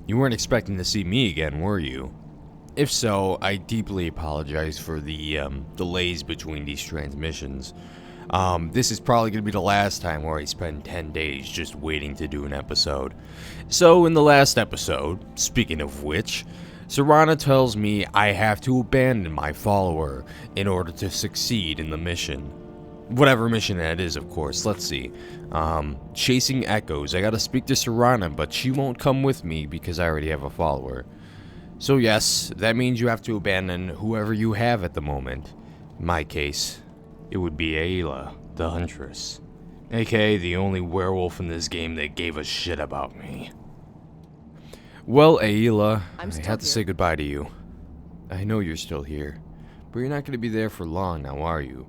You weren't expecting to see me again, were you? If so, I deeply apologize for the delays between these transmissions. This is probably going to be the last time where I spend 10 days just waiting to do an episode. So, in the last episode, speaking of which, Serana tells me I have to abandon my follower in order to succeed in the mission. Whatever mission that is, of course. Let's see. Chasing echoes. I gotta speak to Serana, but she won't come with me because I already have a follower. So yes, that means you have to abandon whoever you have at the moment. In my case, it would be Ayla, the Huntress. AKA the only werewolf in this game that gave a shit about me. Well, Ayla, I had to say goodbye to you. I know you're still here, but you're not going to be there for long now, are you?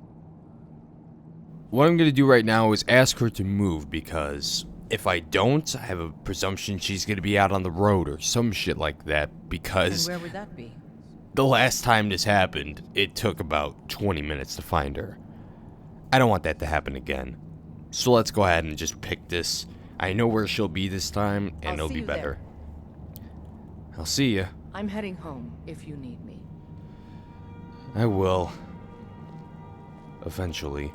What I'm going to do right now is ask her to move because if I don't, I have a presumption she's going to be out on the road or some shit like that because... And where would that be? The last time this happened, it took about 20 minutes to find her. I don't want that to happen again. So let's go ahead and just pick this. I know where she'll be this time, and it'll be better. I'll see ya. I'm heading home if you need me. I will. Eventually.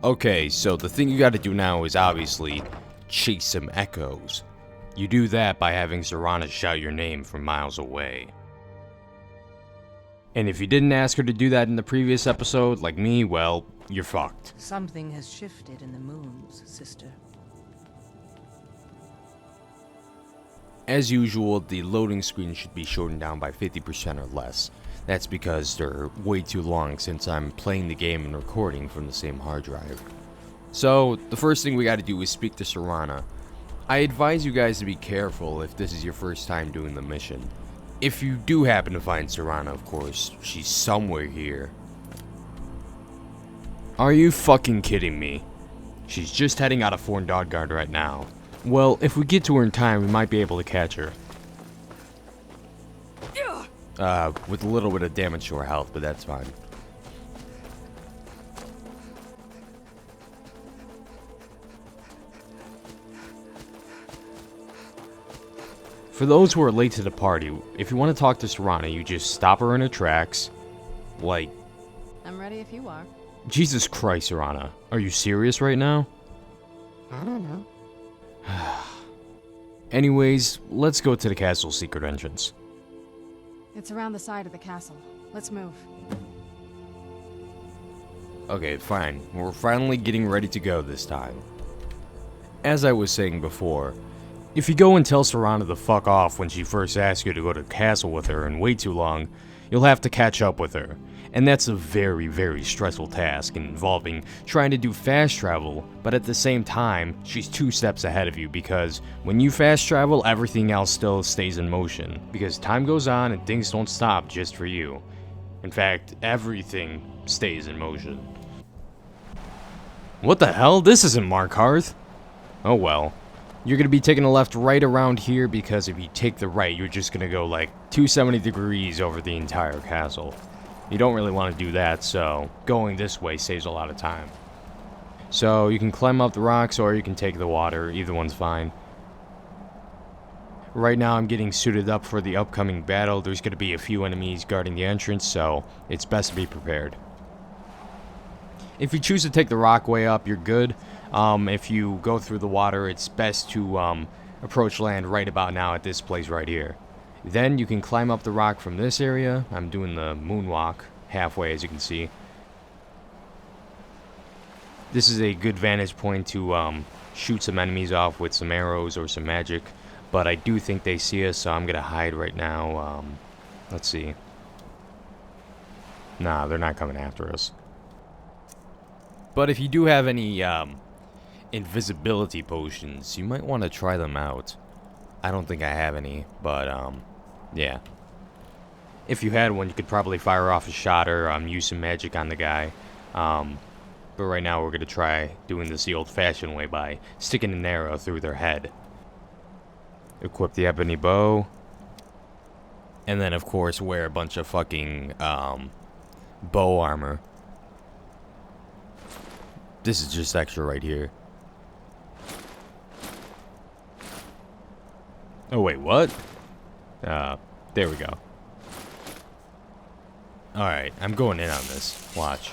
Okay, so the thing you gotta do now is obviously chase some echoes. You do that by having Serana shout your name from miles away. And if you didn't ask her to do that in the previous episode, like me, well, you're fucked. Something has shifted in the moons, sister. As usual, the loading screen should be shortened down by 50% or less. That's because they're way too long since I'm playing the game and recording from the same hard drive. So, the first thing we gotta do is speak to Serana. I advise you guys to be careful if this is your first time doing the mission. If you do happen to find Serana, of course, she's somewhere here. Are you fucking kidding me? She's just heading out of Fort Dodgard right now. Well, if we get to her in time, we might be able to catch her. With a little bit of damage to her health, but that's fine. For those who are late to the party, if you want to talk to Serana, you just stop her in her tracks. Like... I'm ready if you are. Jesus Christ, Serana. Are you serious right now? I don't know. Anyways, let's go to the castle's secret entrance. It's around the side of the castle. Let's move. Okay, fine. We're finally getting ready to go this time. As I was saying before, if you go and tell Serana to fuck off when she first asks you to go to the castle with her and wait too long, you'll have to catch up with her. And that's a very, very stressful task involving trying to do fast travel, but at the same time, she's 2 steps ahead of you because when you fast travel, everything else still stays in motion. Because time goes on and things don't stop just for you. In fact, everything stays in motion. What the hell? This isn't Markarth. Oh well. You're going to be taking a left right around here because if you take the right, you're just going to go like 270 degrees over the entire castle. You don't really want to do that, so going this way saves a lot of time. So you can climb up the rocks or you can take the water, either one's fine. Right now I'm getting suited up for the upcoming battle. There's going to be a few enemies guarding the entrance, so it's best to be prepared. If you choose to take the rock way up, you're good. If you go through the water, it's best to approach land right about now at this place right here. Then you can climb up the rock from this area. I'm doing the moonwalk halfway, as you can see. This is a good vantage point to shoot some enemies off with some arrows or some magic. But I do think they see us, so I'm going to hide right now. Let's see. Nah, they're not coming after us. But if you do have any invisibility potions, you might want to try them out. I don't think I have any, but yeah. If you had one, you could probably fire off a shot or use some magic on the guy. But right now we're going to try doing this the old-fashioned way by sticking an arrow through their head. Equip the ebony bow. And then, of course, wear a bunch of fucking bow armor. This is just extra right here. Oh, wait, what? There we go. Alright, I'm going in on this. Watch.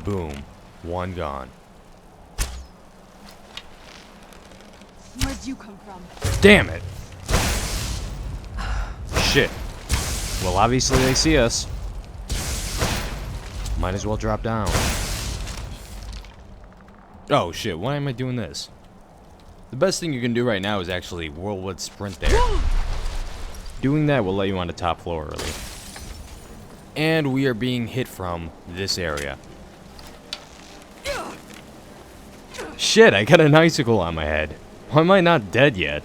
Boom. One gone. Where'd you come from? Damn it! Shit. Well, obviously they see us. Might as well drop down. Oh shit, why am I doing this? The best thing you can do right now is actually whirlwind sprint there. Doing that will let you on the top floor early. And we are being hit from this area. Shit, I got an icicle on my head. Why am I not dead yet?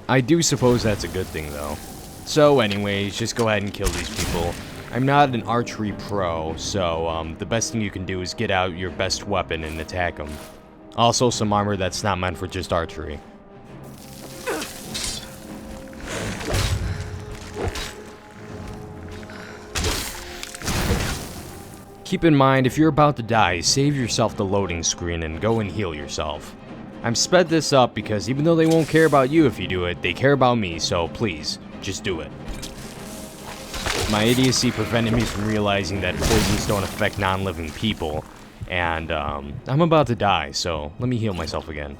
I do suppose that's a good thing though. So anyways, just go ahead and kill these people. I'm not an archery pro, so the best thing you can do is get out your best weapon and attack them. Also some armor that's not meant for just archery. Keep in mind, if you're about to die, save yourself the loading screen and go and heal yourself. I'm sped this up because even though they won't care about you if you do it, they care about me, so please, just do it. My idiocy prevented me from realizing that poisons don't affect non-living people, and I'm about to die, so let me heal myself again.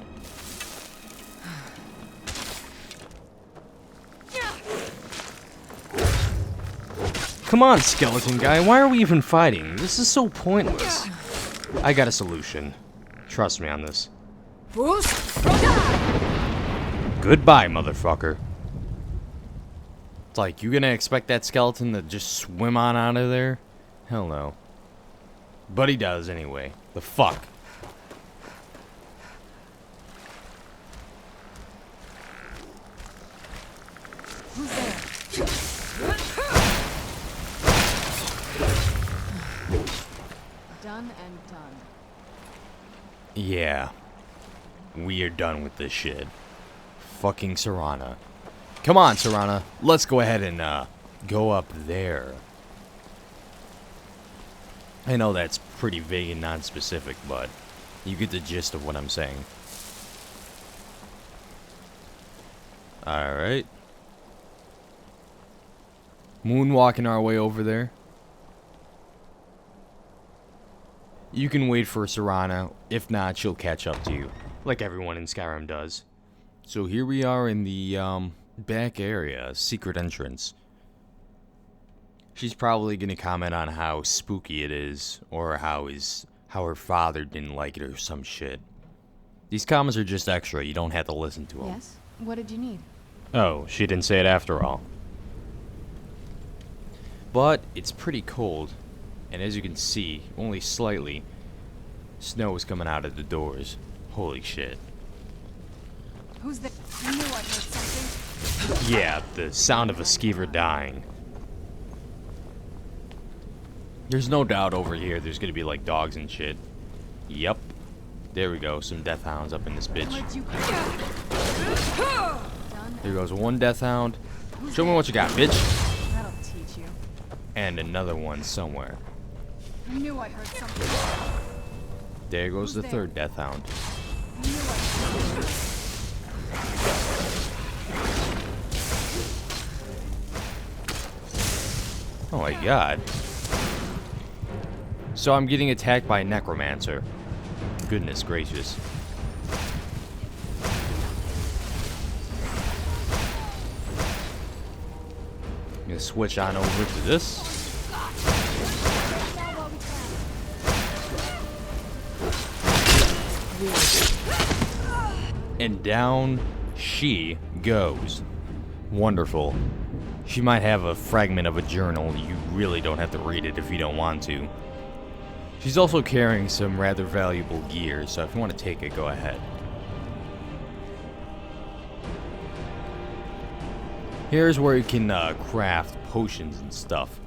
Come on, skeleton guy, why are we even fighting? This is so pointless. I got a solution. Trust me on this. Goodbye, motherfucker. It's like, you gonna expect that skeleton to just swim on out of there? Hell no. But he does anyway. The fuck? Who's there? Done and done. Yeah. We are done with this shit. Fucking Serana. Come on, Serana. Let's go ahead and, go up there. I know that's pretty vague and non-specific, but you get the gist of what I'm saying. Alright. Moonwalking our way over there. You can wait for Serana. If not, she'll catch up to you. Like everyone in Skyrim does. So here we are in the, back area. Secret entrance. She's probably gonna comment on how spooky it is. Or how her father didn't like it or some shit. These comments are just extra. You don't have to listen to them. Yes? What did you need? Oh, she didn't say it after all. But it's pretty cold. And as you can see, only slightly, snow is coming out of the doors. Holy shit. Who's there? I knew I heard something. Yeah, the sound of a skeever dying. There's no doubt over here there's gonna be like dogs and shit. Yep. There we go, some death hounds up in this bitch. Where'd you come? There goes one death hound. Show me what you got, bitch. That'll teach you. And another one somewhere. I knew I heard something. There goes the there? third death hound. I knew I heard something. Oh my god. So I'm getting attacked by a necromancer. Goodness gracious. I'm gonna switch on over to this. And down she goes. Wonderful. She might have a fragment of a journal. You really don't have to read it if you don't want to. She's also carrying some rather valuable gear, so if you want to take it, go ahead. Here's where you can craft potions and stuff.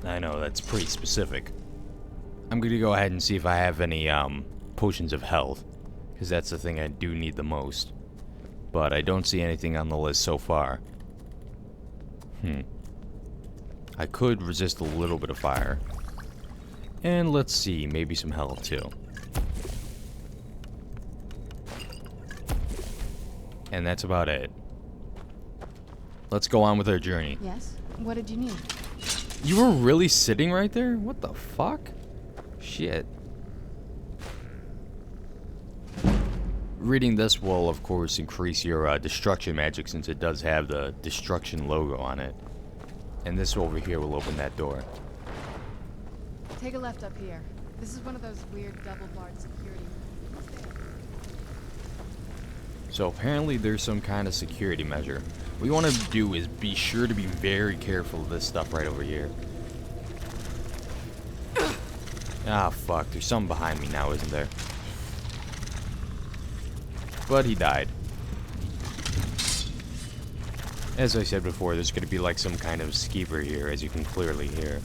I know, that's pretty specific. I'm gonna go ahead and see if I have any potions of health, because that's the thing I do need the most. But I don't see anything on the list so far. I could resist a little bit of fire. And let's see, maybe some health too. And that's about it. Let's go on with our journey. Yes? What did you need? You were really sitting right there? What the fuck? Shit. Reading this will, of course, increase your destruction magic since it does have the destruction logo on it. And this over here will open that door. Take a left up here. This is one of those weird double-barred security. Who's there? So apparently there's some kind of security measure. What you want to do is be sure to be very careful of this stuff right over here. Ah, fuck. There's something behind me now, isn't there? But he died. As I said before, there's going to be like some kind of skeever here, as you can clearly hear.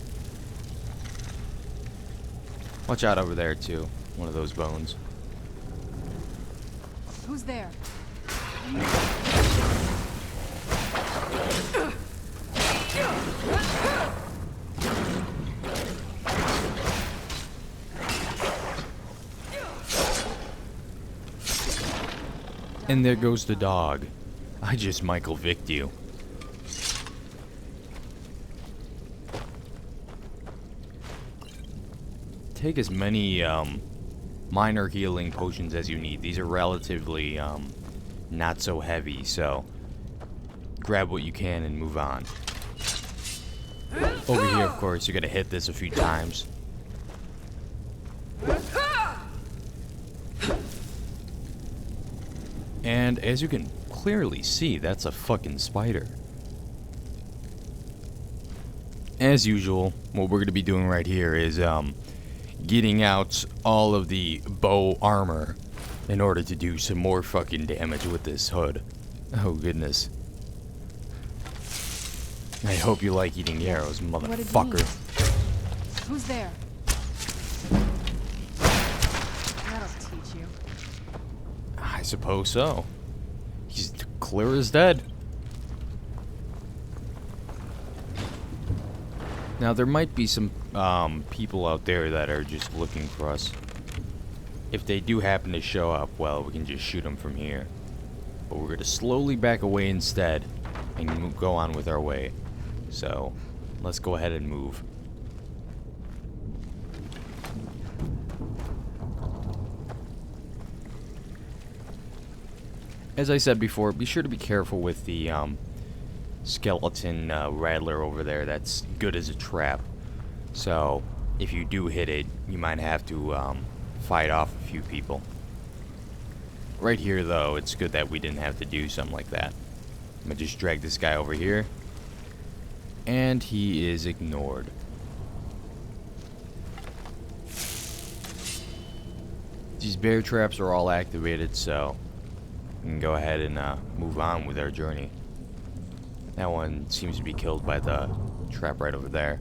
Watch out over there, too. One of those bones. Who's there? And there goes the dog. I just Michael Vicked you. Take as many minor healing potions as you need. These are relatively not so heavy, so grab what you can and move on. Over here, of course, you're gonna hit this a few times. And as you can clearly see, that's a fucking spider. As usual, what we're going to be doing right here is getting out all of the bow armor in order to do some more fucking damage with this hood. Oh goodness. I hope you like eating arrows, motherfucker. Who's there? That'll teach you. I suppose so. He's clear as dead. Now there might be some people out there that are just looking for us. If they do happen to show up, well, we can just shoot them from here. But we're gonna slowly back away instead and go on with our way. So let's go ahead and move. As I said before, be sure to be careful with the skeleton rattler over there. That's good as a trap. So if you do hit it, you might have to fight off a few people. Right here, though, it's good that we didn't have to do something like that. I'm gonna just drag this guy over here, and he is ignored. These bear traps are all activated, so we can go ahead and move on with our journey. That one seems to be killed by the trap right over there.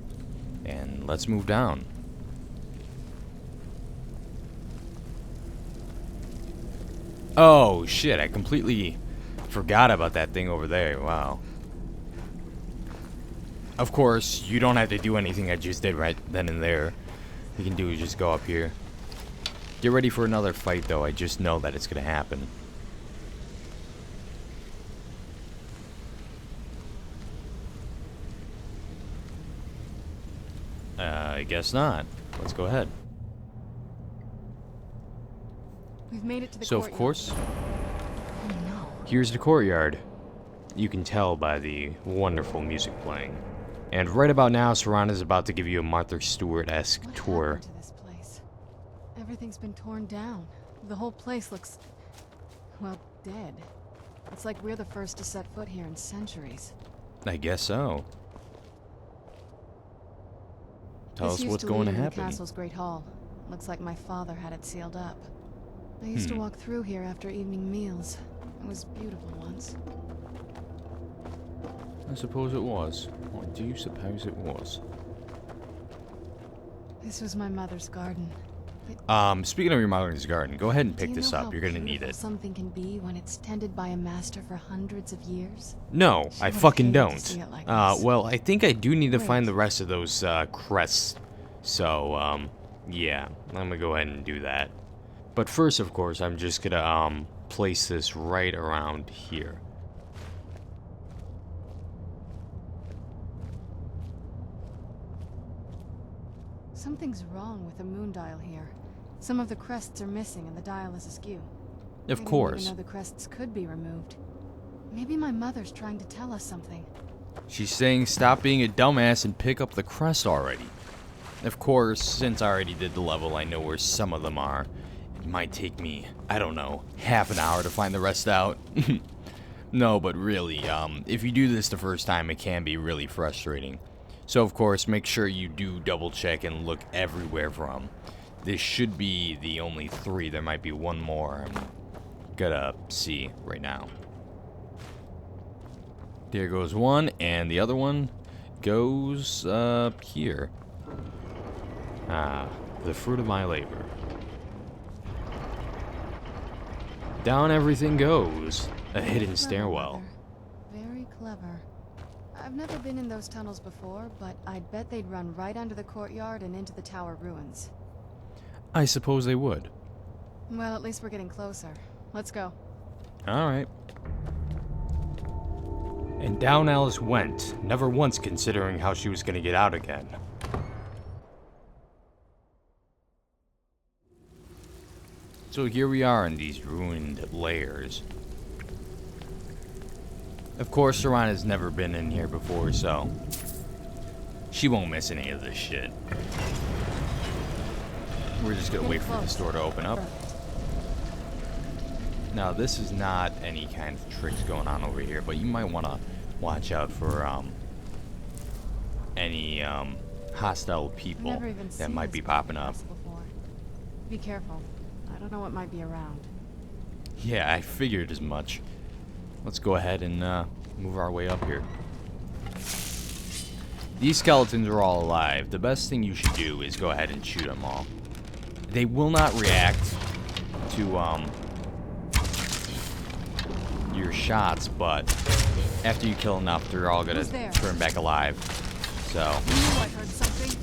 And let's move down. Oh shit, I completely forgot about that thing over there. Wow. Of course, you don't have to do anything I just did right then and there. You can do is just go up here. Get ready for another fight, though. I just know that it's gonna happen. I guess not. Let's go ahead. We've made it to the So, of courtyard. course, Oh no. here's the courtyard. You can tell by the wonderful music playing. And right about now, Saran is about to give you a Martha Stewart-esque What tour. happened to this place? Everything's been torn down. The whole place looks, well, dead. It's like we're the first to set foot here in centuries. I guess so. Tell This us used what's to going to lead into happen. the castle's great hall. Looks like my father had it sealed up. I used to walk through here after evening meals. It was beautiful once. I suppose it was. What do you suppose it was? This was my mother's garden. Speaking of your mother's garden, go ahead and Do pick you this know up. how You're gonna need beautiful it. something can be when it's tended by a master for hundreds of years? No, She I would've fucking hated to don't. see it like this. Well, I think I do need to find Wait. the rest of those crests. So, yeah, I'm gonna go ahead and do that. But first, of course, I'm just gonna place this right around here. Something's wrong with the moon dial here. Some of the crests are missing and the dial is askew. Of I course. didn't even know the crests could be removed. Maybe my mother's trying to tell us something. She's saying stop being a dumbass and pick up the crest already. Of course, since I already did the level, I know where some of them are. It might take me, I don't know, half an hour to find the rest out. No, but really, if you do this the first time, it can be really frustrating. So of course, make sure you do double check and look everywhere for them. This should be the only 3. There might be one more. I'm gonna see right now. There goes one, and the other one goes here. Ah, the fruit of my labor. Down everything goes. A hidden Clever, stairwell. Mother. Very clever. I've never been in those tunnels before, but I'd bet they'd run right under the courtyard and into the tower ruins. I suppose they would. Well, at least we're getting closer. Let's go. Alright. And down Alice went, never once considering how she was gonna get out again. So here we are in these ruined lairs. Of course, Serana's never been in here before, so she won't miss any of this shit. We're just gonna wait for this door to open up. Now, this is not any kind of tricks going on over here, but you might want to watch out for any hostile people Never even that seen might this be part of popping the up. castle before. Be careful. I don't know what might be around. Yeah, I figured as much. Let's go ahead and move our way up here. These skeletons are all alive. The best thing you should do is go ahead and shoot them all. They will not react to your shots, but after you kill enough, they're all gonna Who's there? turn back alive. So, I knew I heard something.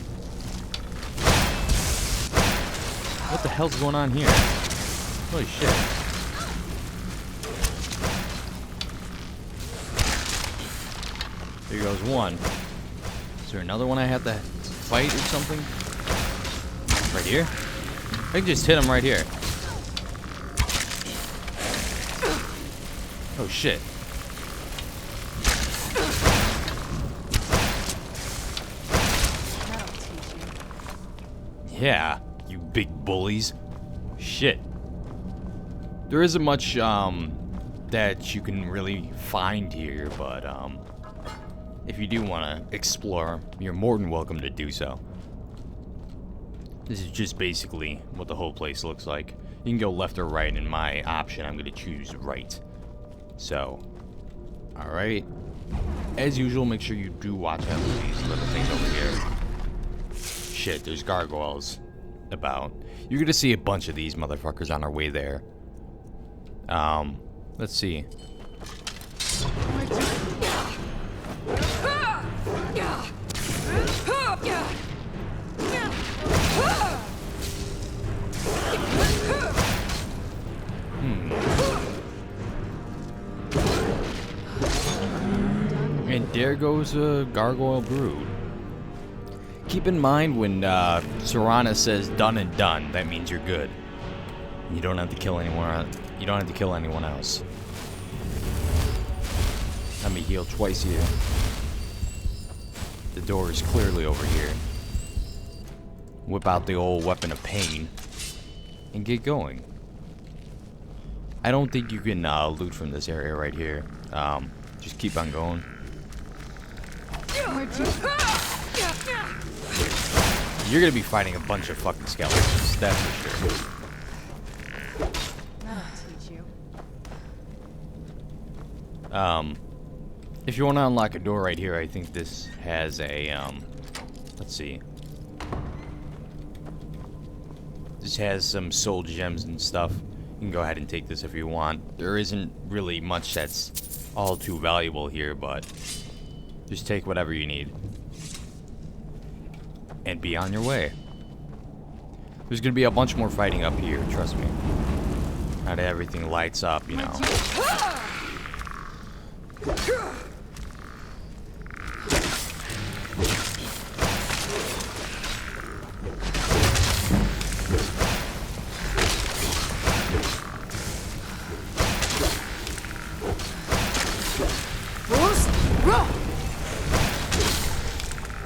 what the hell's going on here? Holy shit. Here goes one. Is there another one I have to fight or something? Right here? I can just hit him right here. Oh shit. That'll teach you. Yeah, you big bullies. Shit. There isn't much that you can really find here, but if you do want to explore, you're more than welcome to do so. This is just basically what the whole place looks like. You can go left or right. In my option, I'm going to choose right. So, alright. As usual, make sure you do watch out for these little things over here. Shit, there's gargoyles about. You're going to see a bunch of these motherfuckers on our way there. Let's see. And there goes a gargoyle brood. Keep in mind when Serana says done and done, that means you're good. You don't have to kill anyone. You don't have to kill anyone else. Let me heal twice here. The door is clearly over here. Whip out the old weapon of pain and get going. I don't think you can loot from this area right here. Just keep on going. You're gonna be fighting a bunch of fucking skeletons, that's for sure. That'll teach you. If you want to unlock a door right here, I think this has a, let's see. This has some soul gems and stuff. You can go ahead and take this if you want. There isn't really much that's all too valuable here, but just take whatever you need. And be on your way. There's gonna be a bunch more fighting up here, trust me. Not everything lights up, you know.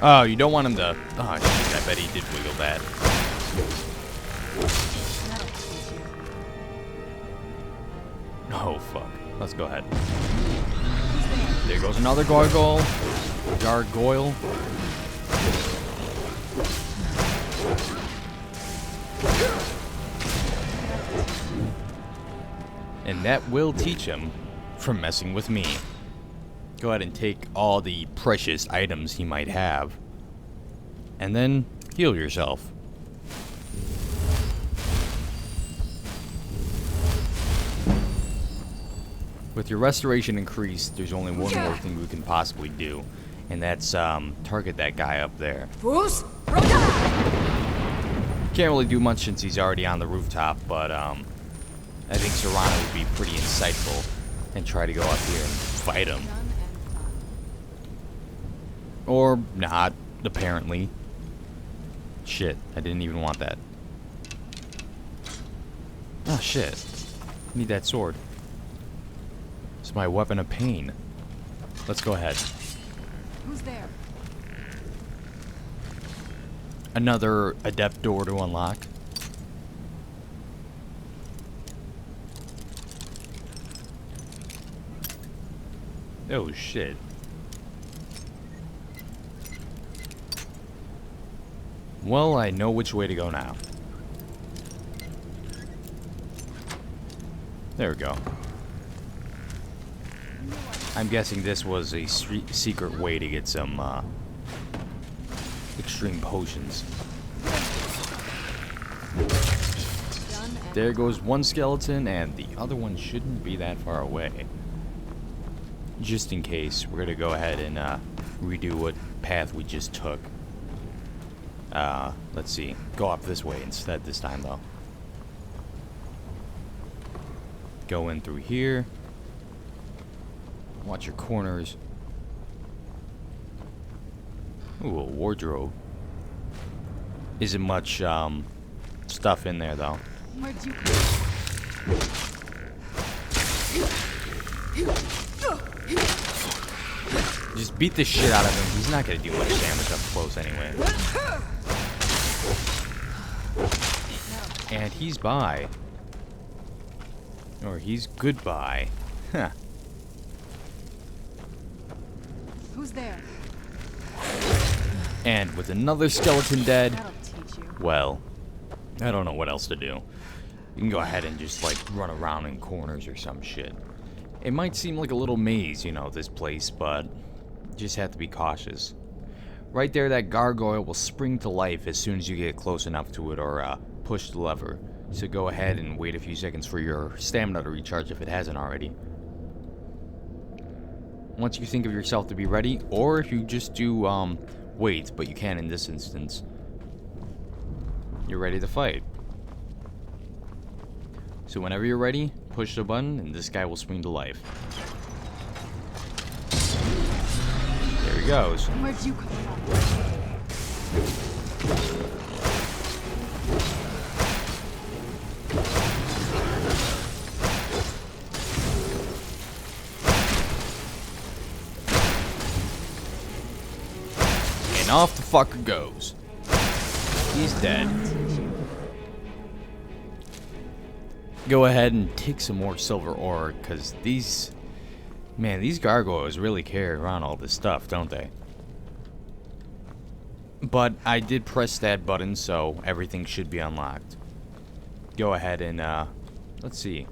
Oh, you don't want him to... Oh, shit, I bet he did wiggle that. Oh, fuck. Let's go ahead. There goes another gargoyle. Gargoyle. And that will teach him from messing with me. Go ahead and take all the precious items he might have. And then heal yourself. With your restoration increased, there's only one more thing we can possibly do. And that's target that guy up there. Can't really do much since he's already on the rooftop, but I think Serrano would be pretty insightful and try to go up here and fight him. Or not, apparently. Shit, I didn't even want that. Oh shit. I need that sword. It's my weapon of pain. Let's go ahead. Who's there? Another adept door to unlock. Oh shit. Well, I know which way to go now. There we go. I'm guessing this was a secret way to get some extreme potions. There goes one skeleton, and the other one shouldn't be that far away. Just in case, we're gonna go ahead and redo what path we just took. Let's see. Go up this way instead this time, though. Go in through here. Watch your corners. Ooh, a wardrobe. Isn't much, stuff in there, though. Where'd you... Just beat the shit out of him. He's not gonna do much damage up close anyway. And he's by. Or he's goodbye. Huh. Who's there? And with another skeleton dead, That'll teach you. well, I don't know what else to do. You can go ahead and just, like, run around in corners or some shit. It might seem like a little maze, you know, this place, but you just have to be cautious. Right there, that gargoyle will spring to life as soon as you get close enough to it or push the lever. So go ahead and wait a few seconds for your stamina to recharge if it hasn't already. Once you think of yourself to be ready, or if you just do wait, but you can in this instance, you're ready to fight. So whenever you're ready, push the button and this guy will spring to life. There he goes. Where'd you come from? And off the fucker goes. He's dead. Go ahead and take some more silver ore, because these gargoyles really carry around all this stuff, don't they? But I did press that button, so everything should be unlocked. Go ahead and, let's see.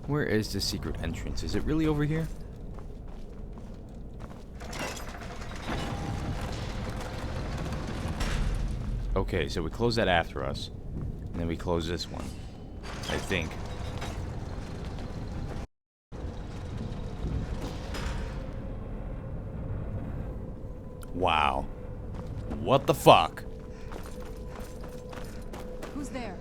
Where is the secret entrance? Is it really over here? Okay, so we close that after us. And then we close this one. I think. Wow. What the fuck? Who's there?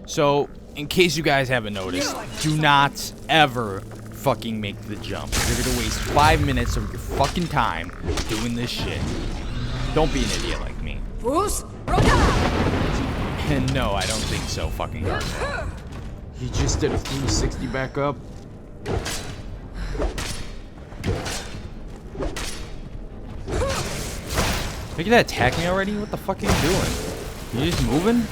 So, in case you guys haven't noticed, do not ever fucking make the jump. You're gonna waste 5 minutes of your fucking time doing this shit. Don't be an idiot like me. And no, I don't think so, fucking Gargoyle. He just did a 360 back up. Look at that, attack me already? What the fuck are you doing? You just moving?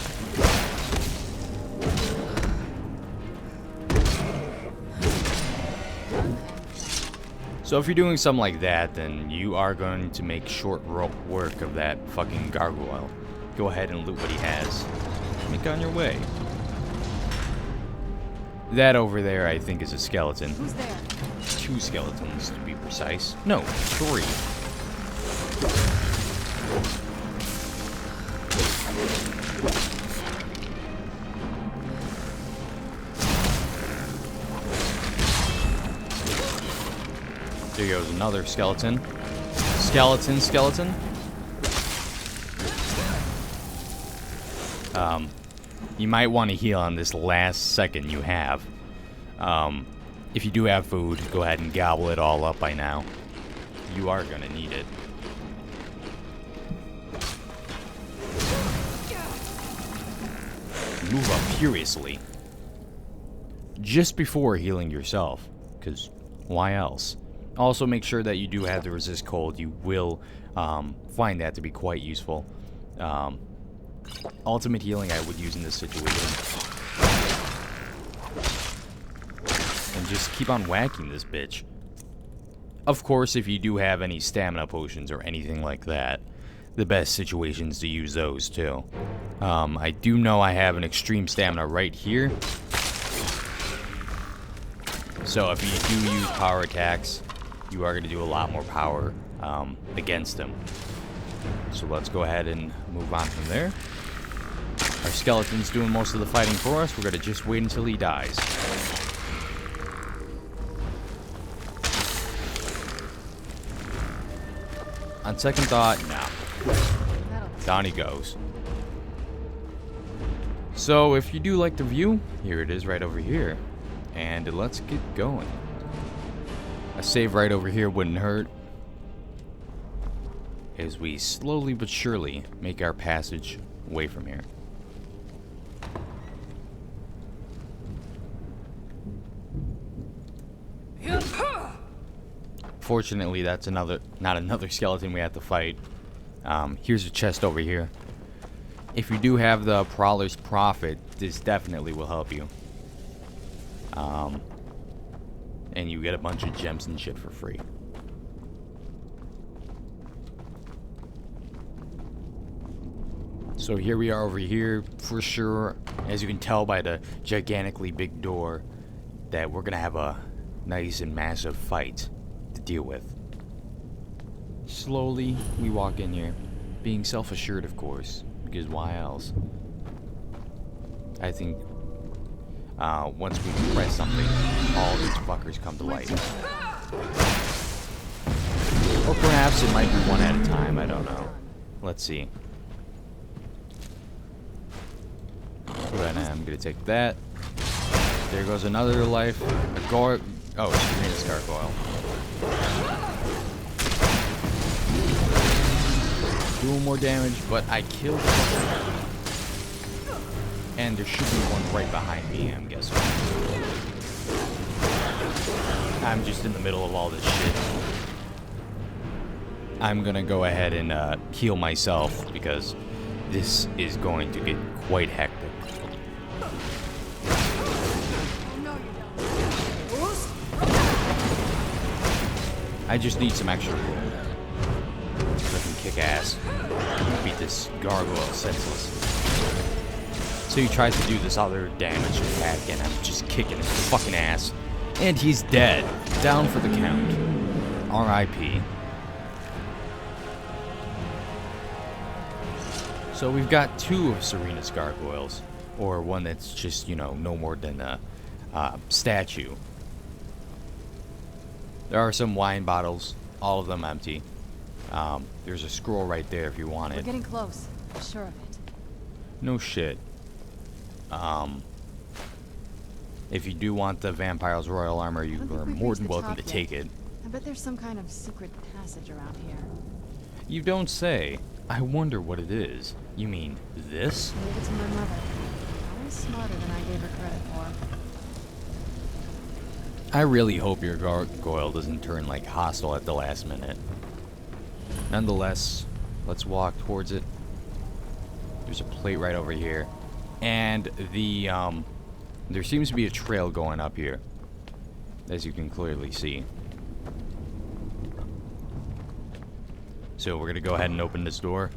So if you're doing something like that, then you are going to make short work of that fucking gargoyle. Go ahead and loot what he has. Make on your way. That over there, I think, is a skeleton. Who's there? 2 skeletons, to be precise. No, 3. There goes another skeleton. Skeleton. You might want to heal on this last second you have. If you do have food, go ahead and gobble it all up by now. You are gonna need it. Move up furiously. Just before healing yourself, because why else? Also, make sure that you do have the resist cold. You will find that to be quite useful. Ultimate healing I would use in this situation. And just keep on whacking this bitch. Of course, if you do have any stamina potions or anything like that, the best situations to use those too. I do know I have an extreme stamina right here. So if you do use power attacks, you are going to do a lot more power against them. So let's go ahead and move on from there. Our skeleton's doing most of the fighting for us. We're going to just wait until he dies. On second thought, no. Down he goes. So if you do like the view, here it is right over here. And let's get going. A save right over here wouldn't hurt. As we slowly but surely make our passage away from here. Fortunately, that's not another skeleton we have to fight. Here's a chest over here. If you do have the Prowler's Prophet, this definitely will help you. And you get a bunch of gems and shit for free. So here we are over here, for sure, as you can tell by the gigantically big door, that we're gonna have a nice and massive fight to deal with. Slowly, we walk in here, being self-assured, of course, because why else? I think once we press something, all these fuckers come to life. Or perhaps it might be one at a time, I don't know. Let's see. But I'm gonna take that. There goes another life. Oh, Serena's gargoyle. Doing more damage, but I killed one. And there should be one right behind me, I'm guessing. I'm just in the middle of all this shit. I'm gonna go ahead and heal myself because this is going to get quite hectic. I just need some extra room. So I can kick ass. Beat this gargoyle senseless. So he tries to do this other damage attack, and I'm just kicking his fucking ass. And he's dead. Down for the count. R.I.P. So we've got 2 of Serena's gargoyles. Or one that's just, you know, no more than a statue. There are some wine bottles, all of them empty. There's a scroll right there if you want it. We're getting close. I'm sure of it. No shit. If you do want the Vampire's Royal Armor, you I don't think are we've more reached than the welcome top to yet. take it. I bet there's some kind of secret passage around here. You don't say. I wonder what it is. You mean this? Leave it to my mother. Always smarter than I gave her credit for. I really hope your gargoyle doesn't turn like hostile at the last minute. Nonetheless, let's walk towards it. There's a plate right over here. And there seems to be a trail going up here, as you can clearly see. So we're gonna go ahead and open this door.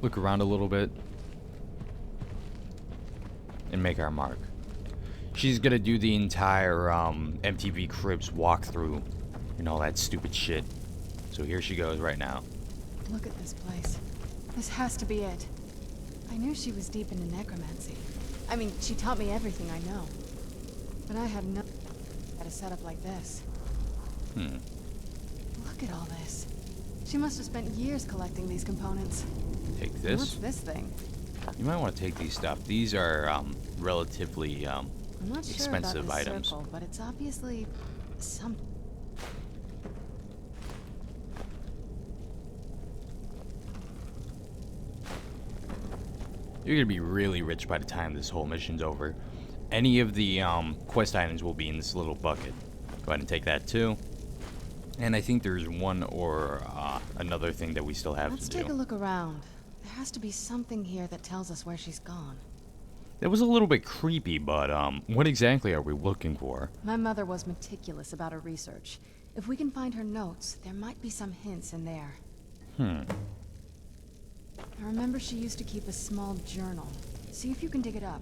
Look around a little bit. And make our mark. She's gonna do the entire MTV Cribs walkthrough and all that stupid shit. So here she goes right now. Look at this place. This has to be it. I knew she was deep into necromancy. I mean, she taught me everything I know. But I had no at a setup like this. Look at all this. She must have spent years collecting these components. Take And this. what's this thing? You might want to take these stuff. These are relatively I'm not sure expensive about this items. circle, but it's obviously some. You're gonna be really rich by the time this whole mission's over. Any of the quest items will be in this little bucket. Go ahead and take that too. And I think there's one or another thing that we still have Let's to take a do. look around. There has to be something here that tells us where she's gone. That was a little bit creepy, but what exactly are we looking for? My mother was meticulous about her research. If we can find her notes, there might be some hints in there. I remember she used to keep a small journal. See if you can dig it up.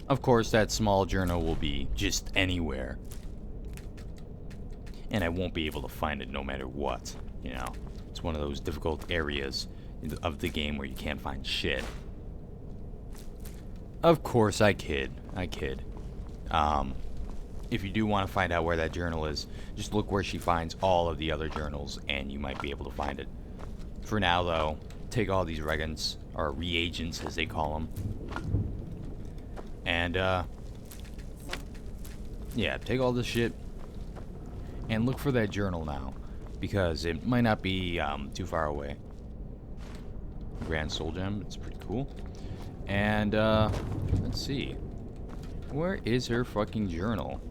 Of course, that small journal will be just anywhere. And I won't be able to find it no matter what, you know. It's one of those difficult areas of the game where you can't find shit. Of course, I kid. I kid. If you do want to find out where that journal is, just look where she finds all of the other journals, and you might be able to find it. For now, though, take all these reagents, or reagents as they call them. And, yeah, take all this shit, and look for that journal now, because it might not be too far away. Grand Soul Gem, it's pretty cool. And let's see, where is her fucking journal?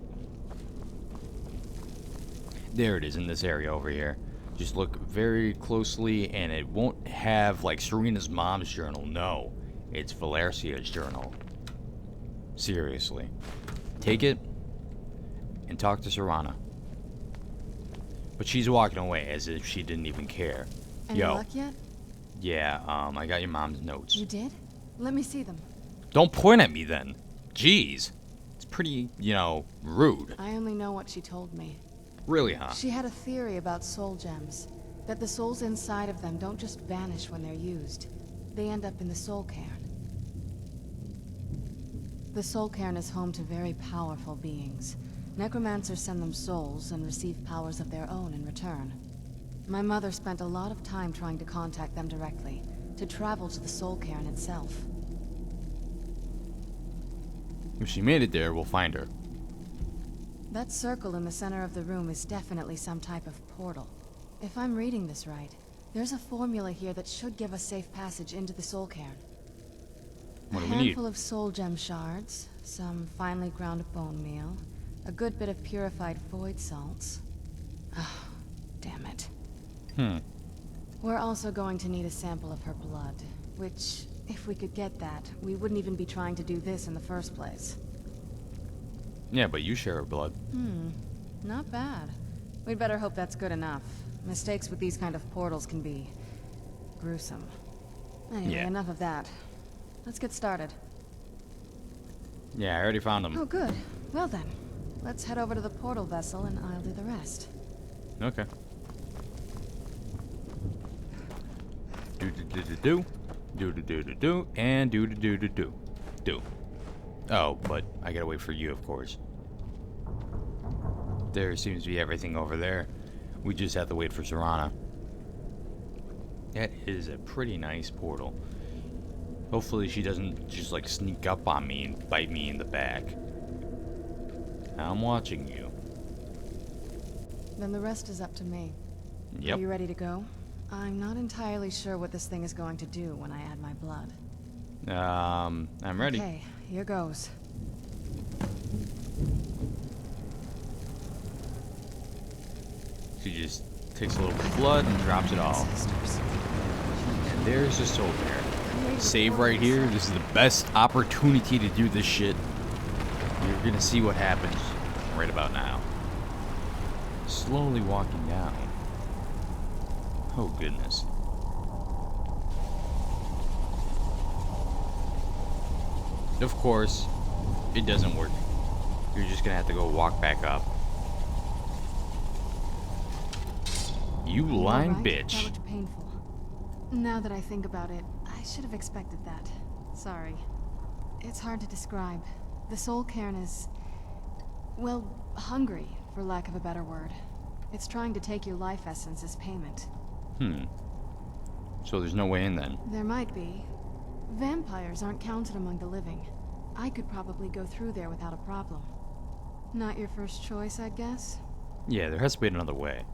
There it is, in this area over here. Just look very closely, and it won't have like Serena's mom's journal. No, it's Valercia's journal. Seriously, take it and talk to Serana. But she's walking away as if she didn't even care. Any Yo, luck yet? yeah, I got your mom's notes. You did? Let me see them. Don't point at me then. Jeez, it's pretty, you know, rude. I only know what she told me. Really, huh? She had a theory about soul gems. That the souls inside of them don't just vanish when they're used. They end up in the soul cairn. The soul cairn is home to very powerful beings. Necromancers send them souls and receive powers of their own in return. My mother spent a lot of time trying to contact them directly, to travel to the soul cairn itself. If she made it there, we'll find her. That circle in the center of the room is definitely some type of portal. If I'm reading this right, there's a formula here that should give us safe passage into the soul cairn. What do A we need? handful of soul gem shards, some finely ground bone meal, a good bit of purified void salts. Ah, damn it. We're also going to need a sample of her blood, which, if we could get that, we wouldn't even be trying to do this in the first place. Yeah, but you share her blood. Not bad. We'd better hope that's good enough. Mistakes with these kind of portals can be gruesome. Anyway, Yeah. enough of that. Let's get started. Yeah, I already found them. Oh, good. Well then, let's head over to the portal vessel and I'll do the rest. Okay. Do do do do do. Do do do do do. And do do do do do. Do. Oh, but I gotta wait for you, of course. There seems to be everything over there. We just have to wait for Serana. That is a pretty nice portal. Hopefully she doesn't just like sneak up on me and bite me in the back. I'm watching you. Then the rest is up to me. Yep. Are you ready to go? I'm not entirely sure what this thing is going to do when I add my blood. I'm ready. Okay, here goes. She just takes a little bit of blood and drops it all. Ancestors. And there's the soul care. Save right here. This is the best opportunity to do this shit. You're gonna see what happens right about now. Slowly walking down. Oh goodness. Of course, it doesn't work. You're just gonna have to go walk back up. You lying Alright, bitch. That looked painful. Now that I think about it, I should have expected that. Sorry. It's hard to describe. The soul cairn is... well, hungry, for lack of a better word. It's trying to take your life essence as payment. So there's no way in then. There might be. Vampires aren't counted among the living. I could probably go through there without a problem. Not your first choice, I guess? Yeah, there has to be another way.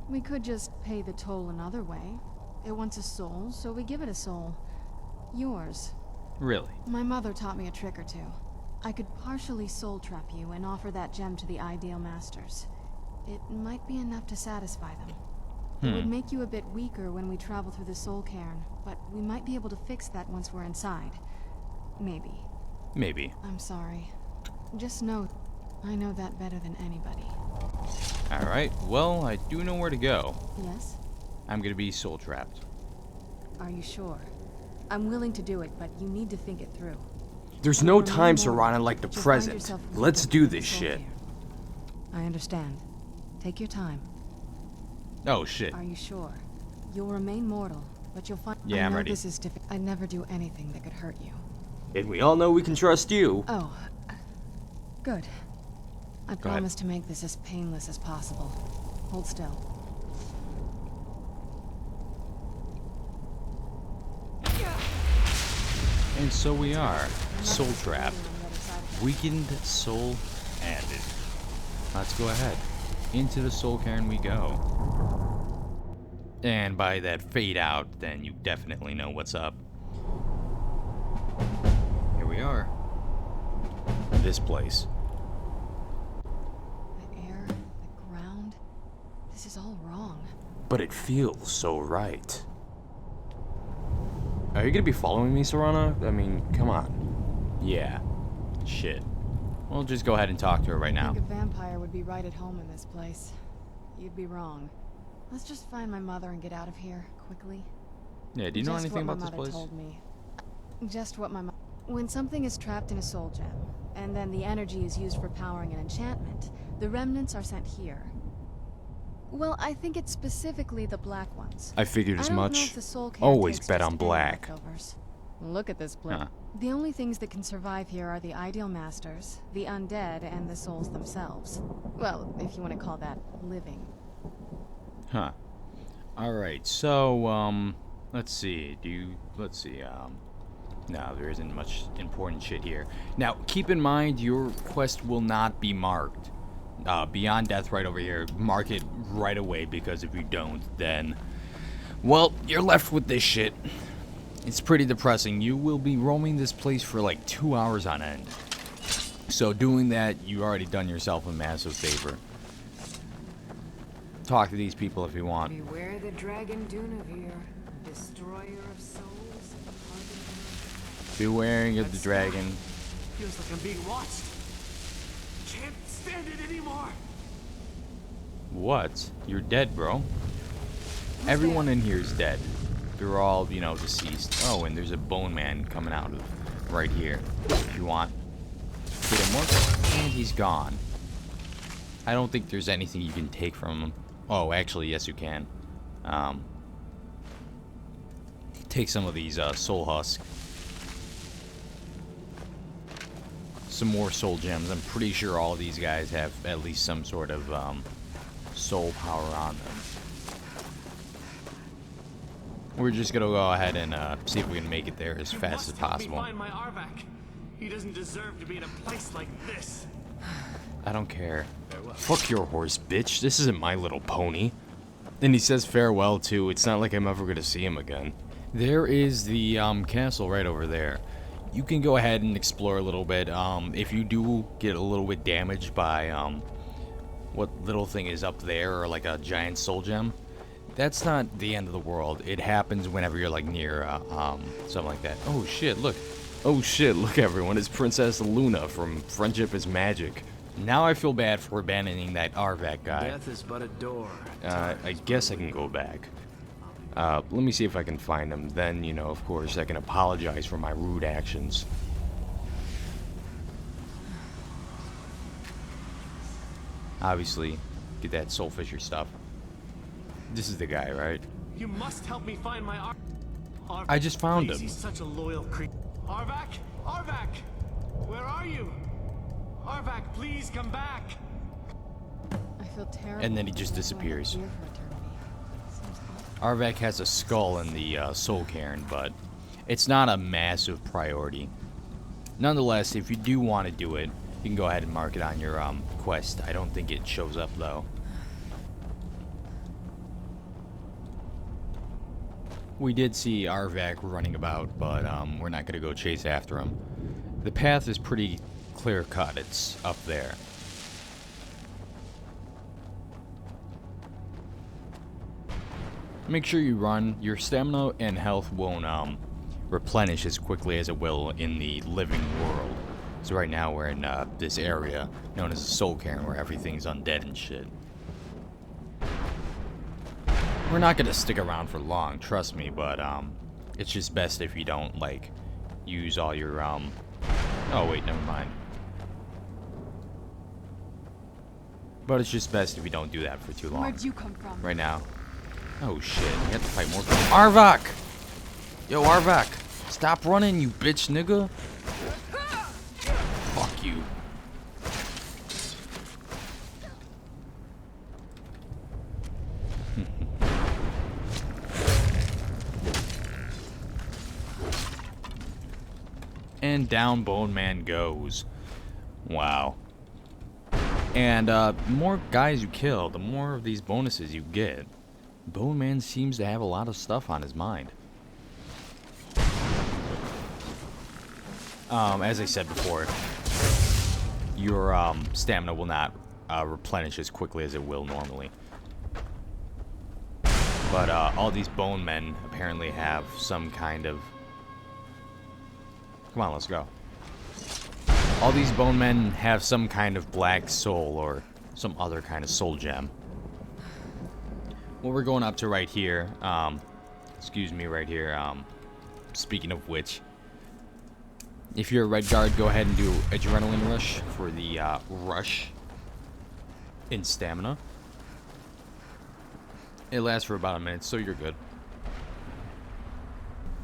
We could just pay the toll another way. It wants a soul, so we give it a soul. Yours. Really? My mother taught me a trick or two. I could partially soul trap you and offer that gem to the Ideal Masters. It might be enough to satisfy them. It would make you a bit weaker when we travel through the soul cairn, but we might be able to fix that once we're inside. Maybe. Maybe. I'm sorry. Just know, I know that better than anybody. Alright, well, I do know where to go. Yes? I'm gonna be soul trapped. Are you sure? I'm willing to do it, but you need to think it through. There's You'll no remain time, mortal, Serana, like the but you'll find present. yourself Let's weaker do through this the soul shit. cairn. I understand. Take your time. Oh, shit. Are you sure? You'll remain mortal, but you'll find. Yeah, I I'm know ready. This is difficult. I'd never do anything that could hurt you. And we all know we can trust you. Oh, good. I Go ahead. promise to make this as painless as possible. Hold still. And so we are. Soul trapped. Weakened soul added. Let's go ahead. Into the soul cairn we go. And by that fade out, then you definitely know what's up. Here we are. This place. The air, the ground. This is all wrong. But it feels so right. Are you gonna be following me, Serana? I mean, come on. Yeah. Shit. Well, just go ahead and talk to her right I now. think a vampire would be right at home in this place. You'd be wrong. Let's just find my mother and get out of here, quickly. Yeah, do you know Just anything what about this my mother place? told me. Just what my mother... When something is trapped in a soul gem, and then the energy is used for powering an enchantment, the remnants are sent here. Well, I think it's specifically the black ones. I figured as I don't know much. if the soul cairn Always takes bet just on any black. leftovers. Look at this place. Huh. The only things that can survive here are the Ideal Masters, the undead, and the souls themselves. Well, if you want to call that living. Huh. Alright, so, let's see. No, there isn't much important shit here. Now, keep in mind, your quest will not be marked. Beyond Death right over here. Mark it right away, because if you don't, then... well, you're left with this shit. It's pretty depressing. You will be roaming this place for like 2 hours on end. So doing that, you already done yourself a massive favor. Talk to these people if you want. Beware the dragon Dunavir, destroyer of souls. Beware of the dragon. Feels like I'm being watched. Can't stand it anymore. What? You're dead, bro. Everyone in here is dead. They're all, you know, deceased. Oh, and there's a bone man coming out of right here. If you want. Get him once, and he's gone. I don't think there's anything you can take from him. Oh, actually, yes, you can. Take some of these soul husks. Some more soul gems. I'm pretty sure all of these guys have at least some sort of soul power on them. We're just gonna go ahead and see if we can make it there as You fast must as help possible. Me find my Arvak. He doesn't deserve to be in a place like this. I don't care. Fuck your horse, bitch. This isn't My Little Pony. And he says farewell, too. It's not like I'm ever gonna see him again. There is the castle right over there. You can go ahead and explore a little bit. If you do get a little bit damaged by what little thing is up there, or like a giant soul gem, that's not the end of the world. It happens whenever you're like near something like that. Oh shit, look. Oh shit, look everyone. It's Princess Luna from Friendship is Magic. Now I feel bad for abandoning that Arvak guy. Death is but a door. I guess I can go back. Let me see if I can find him. Then, you know, of course, I can apologize for my rude actions. Obviously, get that soul fisher stuff. This is the guy, right? You must help me find my Arvak. I just found Please, him. He's such a loyal creature. Arvak! Arvak! Where are you? Arvak, please come back! I feel terrible. And then he just disappears. Here for eternity. Seems awful. Arvak has a skull in the soul cairn, but it's not a massive priority. Nonetheless, if you do want to do it, you can go ahead and mark it on your quest. I don't think it shows up though. We did see Arvak running about, but we're not gonna go chase after him. The path is pretty clear cut. It's up there. Make sure you run. Your stamina and health won't replenish as quickly as it will in the living world. So right now we're in this area known as the Soul Cairn, where everything's undead and shit. We're not gonna stick around for long, trust me, but it's just best if you don't like use all your oh wait, never mind. But it's just best if you don't do that for too long. Where'd you come from? Right now. Oh shit, we have to fight more. Arvak! Yo, Arvak! Stop running, you bitch nigga! Fuck you. And down Bone Man goes. Wow. And the more guys you kill, the more of these bonuses you get. Bone Man seems to have a lot of stuff on his mind. As I said before, your stamina will not replenish as quickly as it will normally. But all these bone men apparently have some kind of... Come on, let's go. All these bone men have some kind of black soul or some other kind of soul gem. What we're going up to right here, excuse me, right here, speaking of which, if you're a red guard, go ahead and do adrenaline rush for the rush in stamina. It lasts for about a minute, so you're good.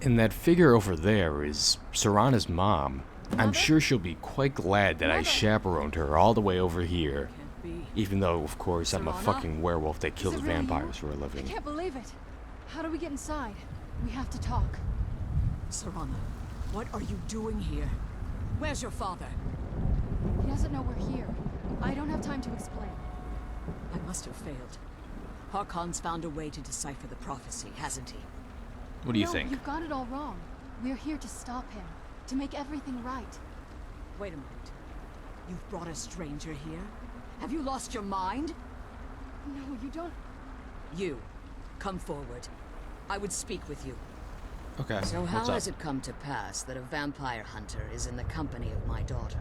And that figure over there is Serana's mom. I'm sure she'll be quite glad that I chaperoned her all the way over here. Even though, of course, I'm a fucking werewolf that kills vampires for a I living. can't believe it. How do we get inside? We have to talk. Serana, what are you doing here? Where's your father? He doesn't know we're here. I don't have time to explain. I must have failed. Harkon's found a way to decipher the prophecy, hasn't he? What do you No, think? You've got it all wrong. We're here to stop him, to make everything right. Wait a moment. You've brought a stranger here? Have you lost your mind? No, you don't. You, come forward. I would speak with you. Okay, So how what's up? has it come to pass that a vampire hunter is in the company of my daughter?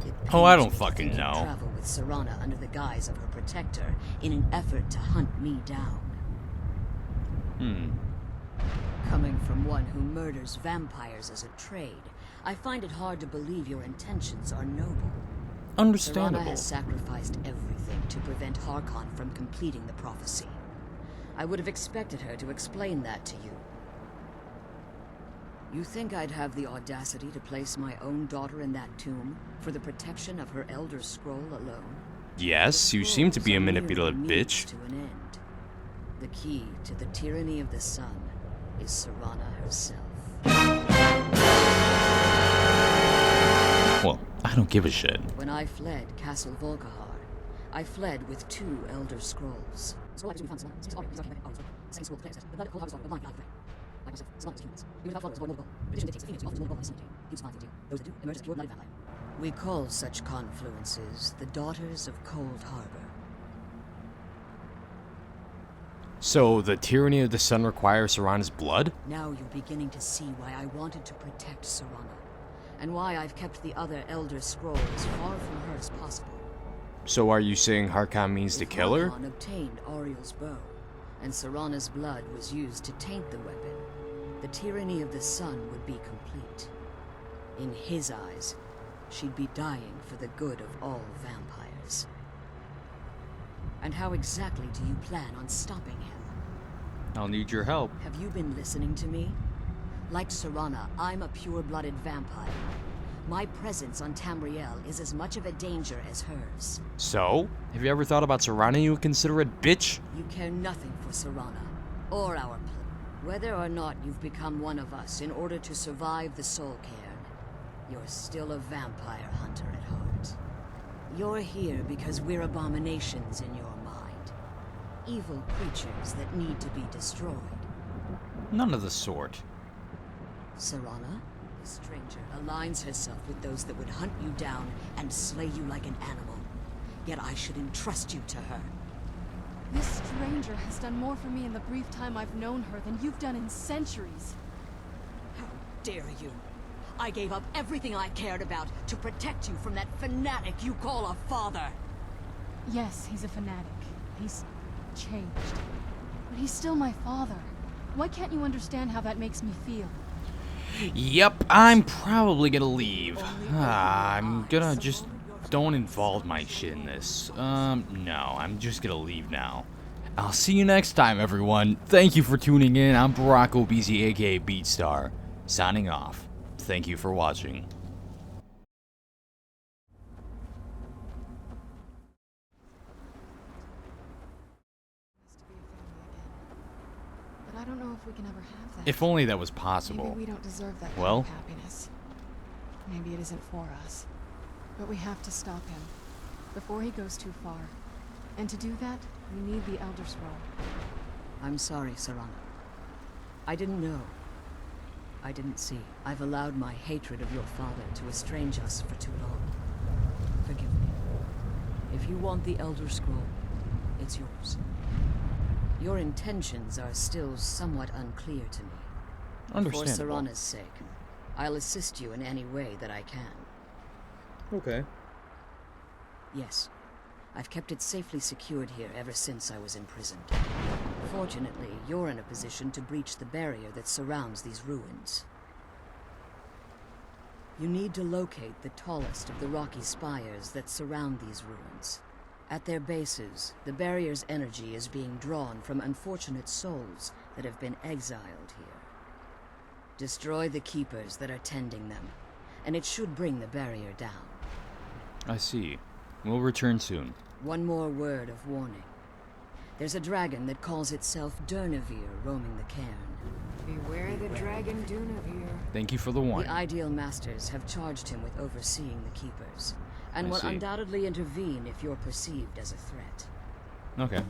It Oh, I pains don't me to fucking think you know. travel with Serana under the guise of her protector in an effort to hunt me down. Coming from one who murders vampires as a trade, I find it hard to believe your intentions are noble. Serana Understandable. has sacrificed everything to prevent Harkon from completing the prophecy. I would have expected her to explain that to you. You think I'd have the audacity to place my own daughter in that tomb for the protection of her Elder Scroll alone? Yes, you seem to be a Scrolls are manipulative merely means bitch. to an end. The key to the tyranny of the sun is Serana herself. Well, I don't give a shit. When I fled Castle Volkihar, I fled with 2 Elder Scrolls. We call such confluences the Daughters of Cold Harbor. So, the tyranny of the sun requires Serana's blood? Now you're beginning to see why I wanted to protect Serana, and why I've kept the other Elder Scrolls as far from her as possible. So are you saying Harkon means to kill her? Harkon obtained Ariel's bow, and Serana's blood was used to taint the weapon, the tyranny of the sun would be complete. In his eyes, she'd be dying for the good of all vampires. And how exactly do you plan on stopping him? I'll need your help. Have you been listening to me? Like Serana, I'm a pure-blooded vampire. My presence on Tamriel is as much of a danger as hers. So? Have you ever thought about Serana, you inconsiderate bitch? You care nothing for Serana, or our plan. Whether or not you've become one of us in order to survive the Soul Cairn, you're still a vampire hunter at heart. You're here because we're abominations in your mind. Evil creatures that need to be destroyed. None of the sort. Serana, the stranger, aligns herself with those that would hunt you down and slay you like an animal. Yet I should entrust you to her. This stranger has done more for me in the brief time I've known her than you've done in centuries. How dare you? I gave up everything I cared about to protect you from that fanatic you call a father. Yes, he's a fanatic. He's changed. But he's still my father. Why can't you understand how that makes me feel? Yep, I'm probably gonna leave. I'm gonna just... Don't involve my shit in this. No, I'm just gonna leave now. I'll see you next time, everyone. Thank you for tuning in. I'm Barack Obese, aka BeatStar, signing off. Thank you for watching. But I don't know if we can ever have that. If only that was Maybe possible. we don't deserve that Well? kind of happiness. Maybe it isn't for us. But we have to stop him before he goes too far. And to do that, we need the Elder Scroll. I'm sorry, Serana. I didn't know. I didn't see. I've allowed my hatred of your father to estrange us for too long. Forgive me. If you want the Elder Scroll, it's yours. Your intentions are still somewhat unclear to me. Understandable. For Serana's sake, I'll assist you in any way that I can. Okay. Yes. I've kept it safely secured here ever since I was imprisoned. Fortunately, you're in a position to breach the barrier that surrounds these ruins. You need to locate the tallest of the rocky spires that surround these ruins. At their bases, the barrier's energy is being drawn from unfortunate souls that have been exiled here. Destroy the keepers that are tending them, and it should bring the barrier down. I see. We'll return soon. One more word of warning. There's a dragon that calls itself Durnevere roaming the cairn. Beware the dragon Durnevere. Thank you for the The warning. Ideal Masters have charged him with overseeing the Keepers, and I will see. undoubtedly intervene if you're perceived as a threat. Okay.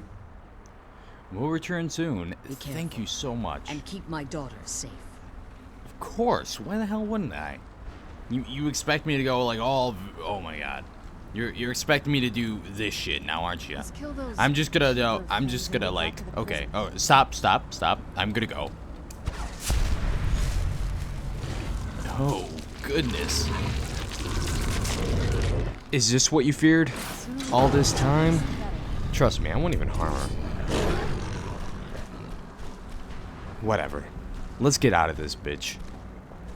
We'll return soon. Be careful. Thank you so much. And keep my daughter safe. Of course. Why the hell wouldn't I? You expect me to go like all... Oh my god. You're expecting me to do this shit now, aren't you? Let's kill those. I'm just gonna like... Okay. Oh, stop. I'm gonna go. Oh, goodness. Is this what you feared all this time? Trust me, I won't even harm her. Whatever. Let's get out of this bitch.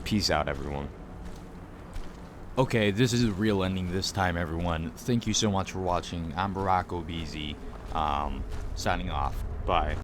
Peace out, everyone. Okay, this is a real ending this time, everyone. Thank you so much for watching. I'm Barack Obese. Signing off. Bye.